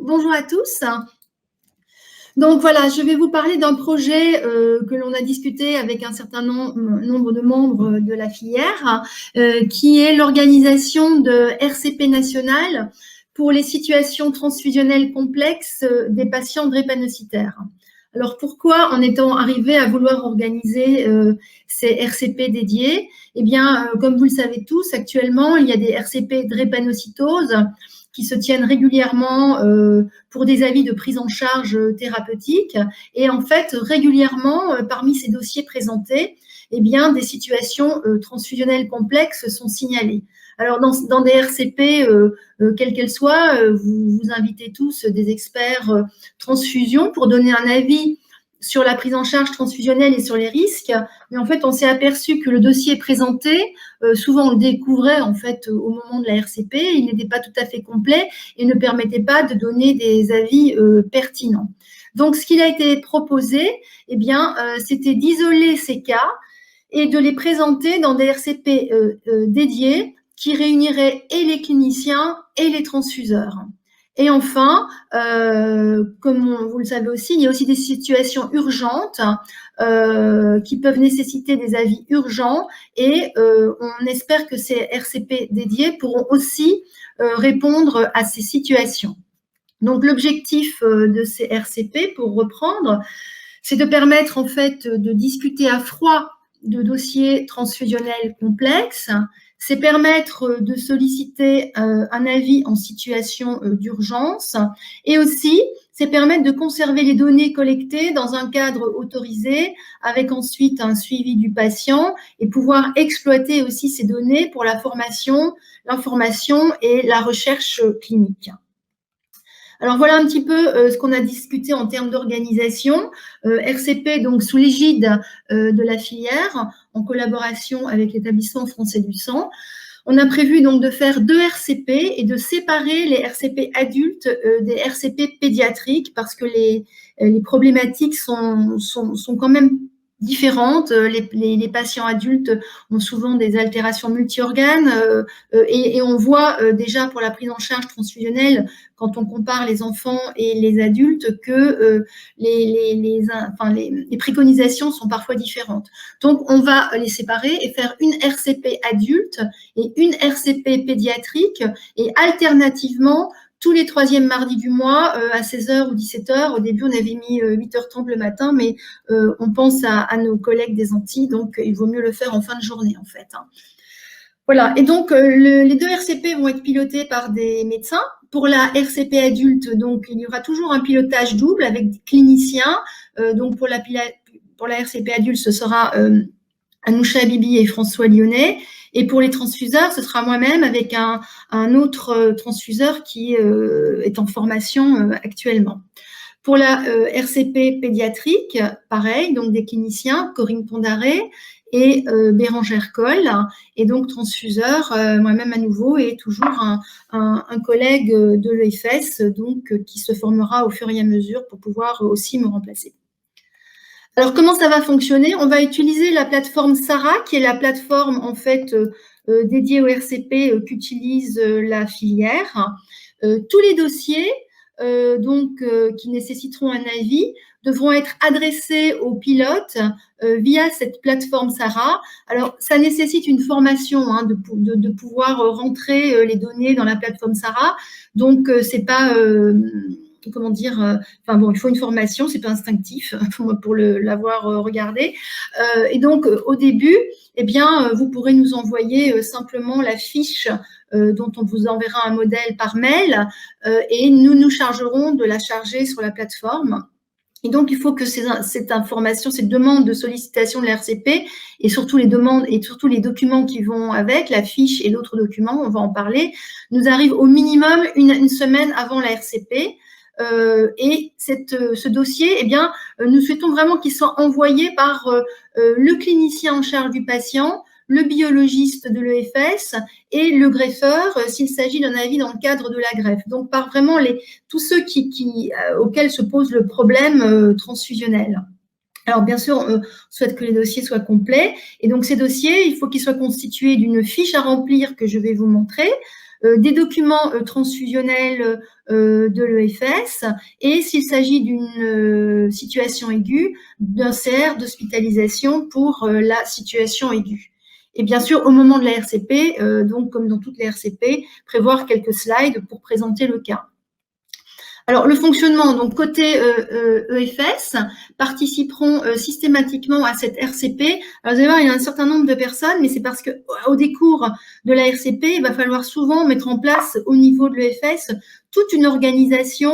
bonjour à tous. Donc voilà, je vais vous parler d'un projet que l'on a discuté avec un certain nombre de membres de la filière, qui est l'organisation de RCP nationale pour les situations transfusionnelles complexes des patients drépanocytaires. Alors pourquoi en étant arrivé à vouloir organiser ces RCP dédiés? Eh bien, comme vous le savez tous, actuellement, il y a des RCP drépanocytose qui se tiennent régulièrement pour des avis de prise en charge thérapeutique. Et en fait, régulièrement, parmi ces dossiers présentés, eh bien, des situations transfusionnelles complexes sont signalées. Alors, dans des RCP, quelles qu'elles soient, vous invitez tous des experts transfusion pour donner un avis sur la prise en charge transfusionnelle et sur les risques. Mais en fait, on s'est aperçu que le dossier présenté, souvent on le découvrait en fait au moment de la RCP, il n'était pas tout à fait complet et ne permettait pas de donner des avis pertinents. Donc, ce qu'il a été proposé, eh bien, c'était d'isoler ces cas et de les présenter dans des RCP dédiés qui réuniraient et les cliniciens et les transfuseurs. Et enfin, comme vous le savez aussi, il y a aussi des situations urgentes qui peuvent nécessiter des avis urgents et on espère que ces RCP dédiés pourront aussi répondre à ces situations. Donc l'objectif de ces RCP, pour reprendre, c'est de permettre en fait de discuter à froid de dossiers transfusionnels complexes. C'est permettre de solliciter un avis en situation d'urgence et aussi c'est permettre de conserver les données collectées dans un cadre autorisé avec ensuite un suivi du patient et pouvoir exploiter aussi ces données pour la formation, l'information et la recherche clinique. Alors voilà un petit peu ce qu'on a discuté en termes d'organisation. RCP, donc sous l'égide de la filière, en collaboration avec l'établissement français du sang. On a prévu donc de faire 2 RCP et de séparer les RCP adultes des RCP pédiatriques parce que les problématiques sont quand même différentes. Les patients adultes ont souvent des altérations multi-organes et on voit déjà pour la prise en charge transfusionnelle, quand on compare les enfants et les adultes, que les préconisations sont parfois différentes. Donc, on va les séparer et faire une RCP adulte et une RCP pédiatrique et alternativement, tous les 3e mardis du mois à 16h ou 17h. Au début, on avait mis 8h30 le matin, mais on pense à nos collègues des Antilles, donc il vaut mieux le faire en fin de journée, en fait. Voilà, et donc les 2 RCP vont être pilotés par des médecins. Pour la RCP adulte, donc il y aura toujours un pilotage double avec des cliniciens. Donc pour la RCP adulte, ce sera Anoucha Bibi et François Lyonnais. Et pour les transfuseurs, ce sera moi-même avec un autre transfuseur qui est en formation actuellement. Pour la RCP pédiatrique, pareil, donc des cliniciens, Corinne Pondaré et Bérangère Coll, et donc transfuseur, moi-même à nouveau, et toujours un collègue de l'EFS, donc qui se formera au fur et à mesure pour pouvoir aussi me remplacer. Alors, comment ça va fonctionner? On va utiliser la plateforme SARA, qui est la plateforme en fait dédiée au RCP qu'utilise la filière. Tous les dossiers qui nécessiteront un avis devront être adressés aux pilotes via cette plateforme SARA. Alors, ça nécessite une formation de pouvoir rentrer les données dans la plateforme SARA. Donc, c'est pas il faut une formation, c'est pas instinctif pour l'avoir regardé. Et donc, au début, eh bien, vous pourrez nous envoyer simplement la fiche dont on vous enverra un modèle par mail et nous nous chargerons de la charger sur la plateforme. Et donc, il faut que cette information, cette demande de sollicitation de la RCP et surtout les demandes et surtout les documents qui vont avec, la fiche et l'autre document, on va en parler, nous arrivent au minimum une semaine avant la RCP. Et ce dossier, eh bien, nous souhaitons vraiment qu'il soit envoyé par le clinicien en charge du patient, le biologiste de l'EFS et le greffeur s'il s'agit d'un avis dans le cadre de la greffe. Donc, par vraiment tous ceux auxquels se pose le problème transfusionnel. Alors, bien sûr, on souhaite que les dossiers soient complets. Et donc, ces dossiers, il faut qu'ils soient constitués d'une fiche à remplir que je vais vous montrer, des documents transfusionnels de l'EFS et s'il s'agit d'une situation aiguë, d'un CR d'hospitalisation pour la situation aiguë. Et bien sûr, au moment de la RCP, donc comme dans toutes les RCP, prévoir quelques slides pour présenter le cas. Alors, le fonctionnement, donc côté EFS, participeront systématiquement à cette RCP. Alors, vous allez voir, il y a un certain nombre de personnes, mais c'est parce qu'au décours de la RCP, il va falloir souvent mettre en place au niveau de l'EFS toute une organisation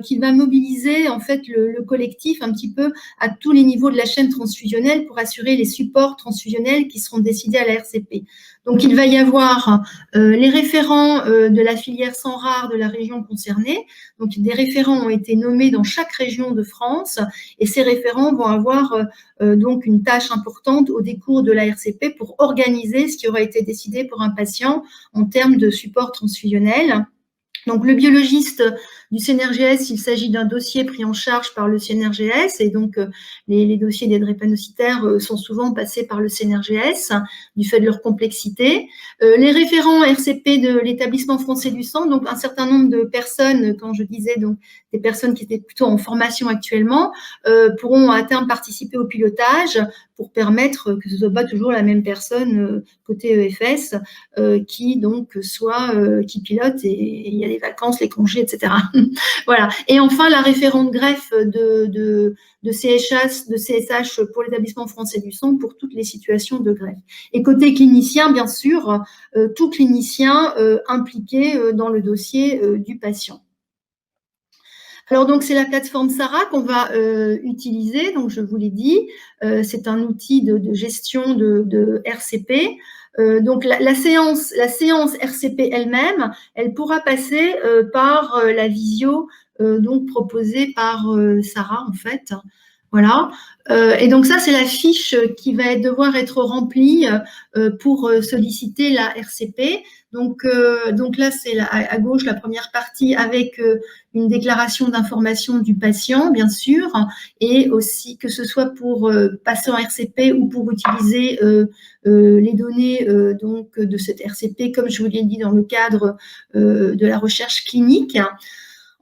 qui va mobiliser en fait le collectif un petit peu à tous les niveaux de la chaîne transfusionnelle pour assurer les supports transfusionnels qui seront décidés à la RCP. Donc, il va y avoir les référents de la filière sang rare de la région concernée. Donc, des référents ont été nommés dans chaque région de France et ces référents vont avoir donc une tâche importante au décours de la RCP pour organiser ce qui aura été décidé pour un patient en termes de support transfusionnel. Donc, le biologiste du CNRGS, il s'agit d'un dossier pris en charge par le CNRGS et donc les dossiers des drépanocytaires sont souvent passés par le CNRGS du fait de leur complexité. Les référents RCP de l'établissement français du sang, donc un certain nombre de personnes, quand je disais donc des personnes qui étaient plutôt en formation actuellement, pourront à terme participer au pilotage pour permettre que ce ne soit pas toujours la même personne côté EFS qui donc soit qui pilote et il y a les vacances, les congés, etc. Voilà. Et enfin, la référente greffe de CSH pour l'établissement français du sang pour toutes les situations de greffe. Et côté clinicien, bien sûr, tout clinicien impliqué dans le dossier du patient. Alors, donc, c'est la plateforme SARA qu'on va utiliser. Donc, je vous l'ai dit, c'est un outil de gestion de RCP. Donc, la séance RCP elle-même, elle pourra passer par la visio donc proposée par Sarah, en fait. Voilà. Et donc, ça, c'est la fiche qui va devoir être remplie pour solliciter la RCP. Donc là, c'est à gauche la première partie avec une déclaration d'information du patient, bien sûr, et aussi que ce soit pour passer en RCP ou pour utiliser les données donc de cette RCP, comme je vous l'ai dit, dans le cadre de la recherche clinique.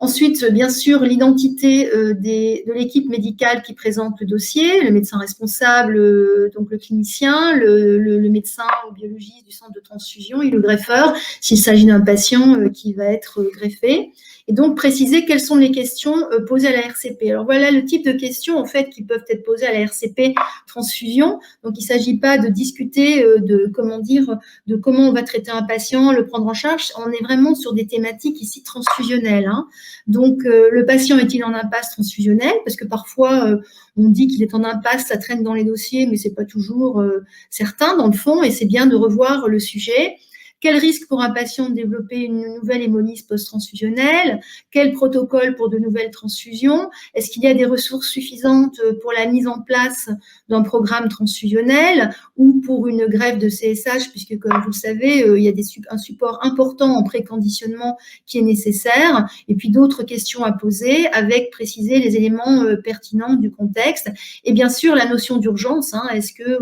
Ensuite, bien sûr, l'identité de l'équipe médicale qui présente le dossier, le médecin responsable, donc le clinicien, le médecin ou biologiste du centre de transfusion et le greffeur, s'il s'agit d'un patient qui va être greffé. Et donc, préciser quelles sont les questions posées à la RCP. Alors, voilà le type de questions, en fait, qui peuvent être posées à la RCP transfusion. Donc, il ne s'agit pas de discuter de comment on va traiter un patient, le prendre en charge. On est vraiment sur des thématiques ici transfusionnelles. Hein. Donc, le patient est-il en impasse transfusionnelle? Parce que parfois, on dit qu'il est en impasse, ça traîne dans les dossiers, mais ce n'est pas toujours certain dans le fond. Et c'est bien de revoir le sujet. Quel risque pour un patient de développer une nouvelle hémolyse post-transfusionnelle? Quel protocole pour de nouvelles transfusions? Est-ce qu'il y a des ressources suffisantes pour la mise en place d'un programme transfusionnel ou pour une greffe de CSH, puisque comme vous le savez, il y a un support important en préconditionnement qui est nécessaire, et puis d'autres questions à poser avec préciser les éléments pertinents du contexte. Et bien sûr, la notion d'urgence, hein, est-ce que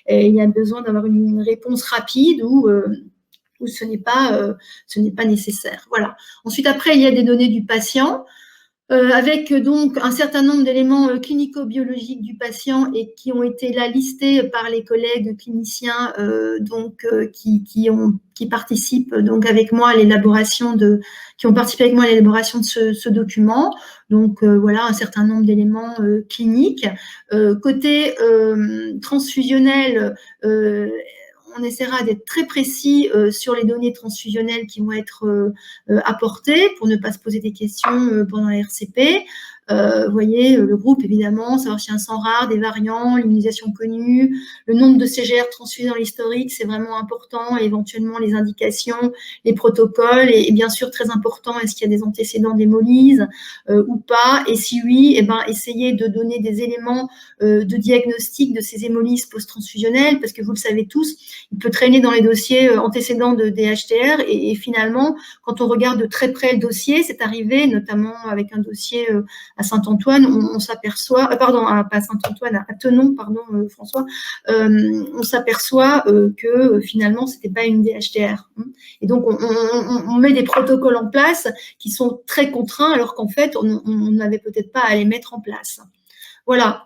il y a besoin d'avoir une réponse rapide ou ce n'est pas nécessaire. Voilà. Ensuite, après, il y a des données du patient avec donc un certain nombre d'éléments clinico-biologiques du patient et qui ont été là listés par les collègues cliniciens qui participent donc avec moi à l'élaboration qui ont participé avec moi à l'élaboration de ce document. Donc voilà un certain nombre d'éléments cliniques. Côté transfusionnel, on essaiera d'être très précis sur les données transfusionnelles qui vont être apportées pour ne pas se poser des questions pendant la RCP. Vous voyez, le groupe, évidemment, savoir s'il y a un sang rare, des variants, l'immunisation connue, le nombre de CGR transfusés dans l'historique, c'est vraiment important, et éventuellement les indications, les protocoles, et bien sûr, très important, est-ce qu'il y a des antécédents d'hémolyse ou pas, et si oui, essayez de donner des éléments de diagnostic de ces hémolyses post-transfusionnelles, parce que vous le savez tous, il peut traîner dans les dossiers antécédents de DHTR, et finalement, quand on regarde de très près le dossier, c'est arrivé, notamment avec un dossier à Saint-Antoine, on s'aperçoit, pardon, pas à Saint-Antoine, à Tenon, pardon, François, on s'aperçoit que finalement, c'était pas une DHTR. Et donc, on met des protocoles en place qui sont très contraints, alors qu'en fait, on n'avait peut-être pas à les mettre en place. Voilà.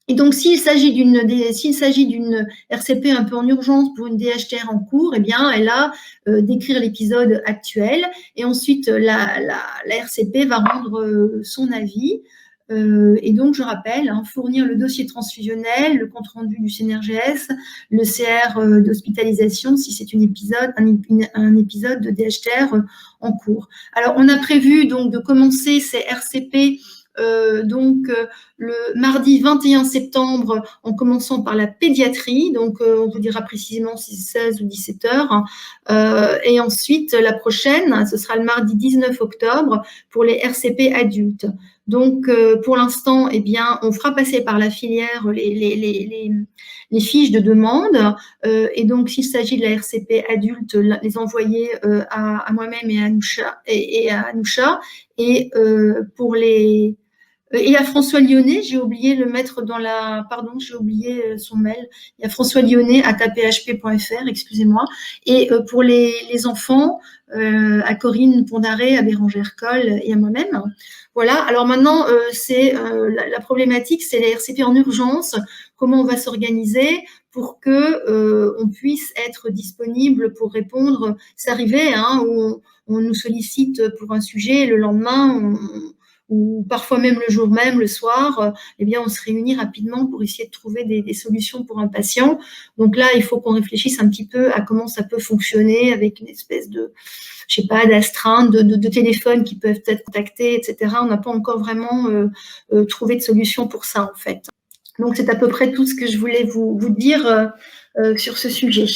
Et donc, s'il s'agit d'une RCP un peu en urgence pour une DHTR en cours, eh bien, elle a d'écrire l'épisode actuel et ensuite la RCP va rendre son avis. Et donc, je rappelle, fournir le dossier transfusionnel, le compte-rendu du CNRGS, le CR d'hospitalisation si c'est un épisode de DHTR en cours. Alors, on a prévu donc de commencer ces RCP le mardi 21 septembre, en commençant par la pédiatrie, donc on vous dira précisément si c'est 16 ou 17 heures, et ensuite la prochaine, ce sera le mardi 19 octobre pour les RCP adultes. Donc pour l'instant, eh bien, on fera passer par la filière les fiches de demande, et donc s'il s'agit de la RCP adulte, les envoyer à moi-même et à Anoucha, et pour les et à François Lyonnais, j'ai oublié le mettre dans la... Pardon, j'ai oublié son mail. Il y a François Lyonnais @php.fr, excusez-moi. Et pour les enfants, à Corinne Pondaré, à Bérangère Coll et à moi-même. Voilà. Alors maintenant, c'est la problématique, c'est les RCP en urgence. Comment on va s'organiser pour que on puisse être disponible pour répondre. C'est arrivé, où on nous sollicite pour un sujet, le lendemain, ou parfois même le jour même, le soir, eh bien, on se réunit rapidement pour essayer de trouver des solutions pour un patient. Donc là, il faut qu'on réfléchisse un petit peu à comment ça peut fonctionner avec une espèce de, je sais pas, d'astreinte, de téléphones qui peuvent être contactés, etc. On n'a pas encore vraiment trouvé de solution pour ça, en fait. Donc, c'est à peu près tout ce que je voulais vous dire sur ce sujet.